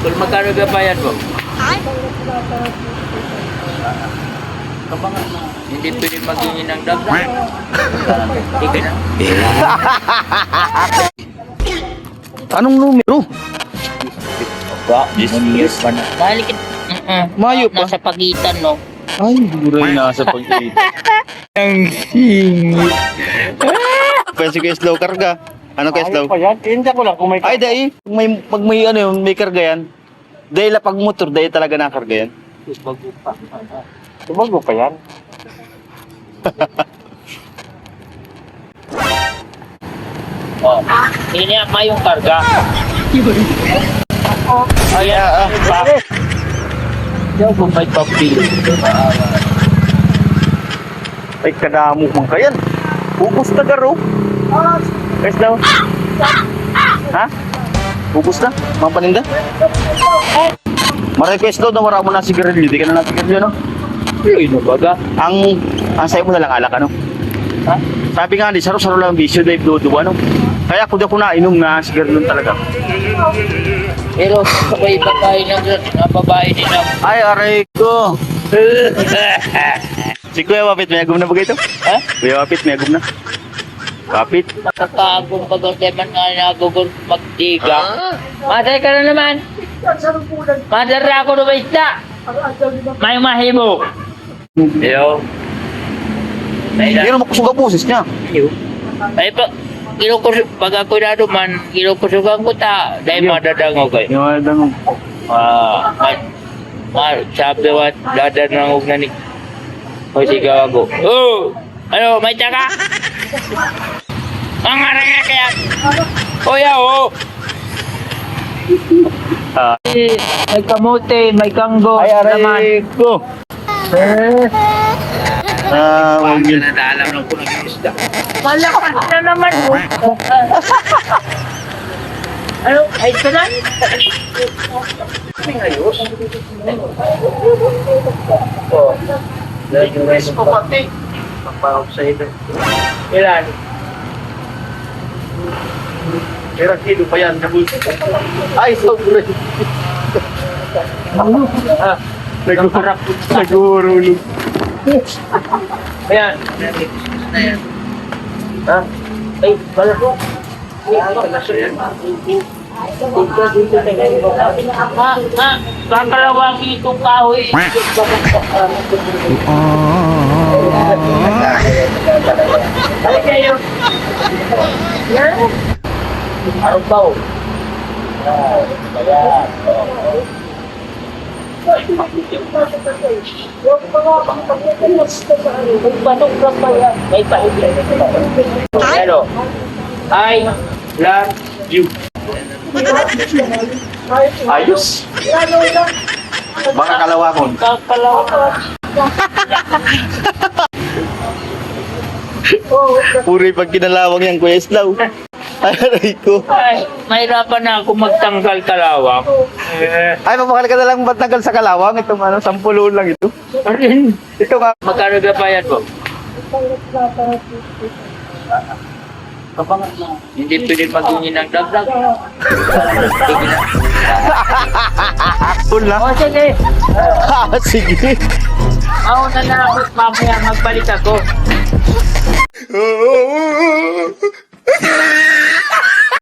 Kung magkano ba bayad mo? Hindi pwede maghingi ng dagdag. Hindi ka na. Anong numero? Ba, 10 years pa na. Malikit. Mayo pa. Nasa pagitan, no? Ay, buray na sa pag-ibig. Ang singit. Pwede ko slow karga. Ano ka slow? Hindi ko lang kung may... Ay, dahil. Pag may ano yun, may karga yan. Dahil pag motor, dahil talaga nakarga yan. Tumago pa yan. Oh, ini apa yung karga? Ay, Diyan kung may papil. ay, kadamo mang kayan. Ubus na garo. Guys daw. Ha? Ubus na? Mga paninda? Ma-request daw na wala mo na sigarilyo. Di ka na nasigarilyo, no? Yun, baga. Ang sayo mo na lang alak, ano? Ha? Sabi nga, di saro-saro lang bisyo, dahil duduwa, ano? Kaya kung di ako nainom na sigarilyo talaga. Pero sabay babae na babae din na. Ay, aray ko. Si Kuya Wapit, may agum na ba ito? Ha? Kuya Wapit, may agum na. Wapit. Nakakagong pag-teman nga nagugol magdiga. Matay ka na naman. Madara ako na ba isda? May mahimo. Yo. Pero makusog ang boses niya. Ay pa, pag ako na naman, kinukusugan ko ta. Dahil madadangog kayo. Yung mga dangog. Sabi wa, dadanangog na ni. O sigaw ako. Oh! Ano, may taka? Ang aranga kaya. Oya, oh! May kamote, may kanggo. Ay, aray ko. Huwag yun. Nadaalam lang ko nag-isda. Malakas na naman mo. Ano? Ay, ito lang? May ayos. Request ko pati. Pagpa-outside. Ilan? Pero kilo pa yan. Ay, sobrang. Nagurap. Nagurulog. Ayan. Ha? Ay, balas mo. Kakalawang itong kahoy. Ay, kayo. Yan. Araw ba? Ayan. May pahigyan. Hello. I love you. Ayos. Baka kalawangon. Puri pag kinalawang yan, Kuya Islaw. Ay, aray ko. Ay, mahirapan na ako magtanggal kalawang. Ay, mapakal ka na lang matanggal sa kalawang. Itong ano, 10 lang ito. Ito nga. Magkano ba bayad mo? Hindi pwede maghingi ng dagdag. Sige na. Full na. O sige. Sige. Ako na lang ako mamaya magbalik ako.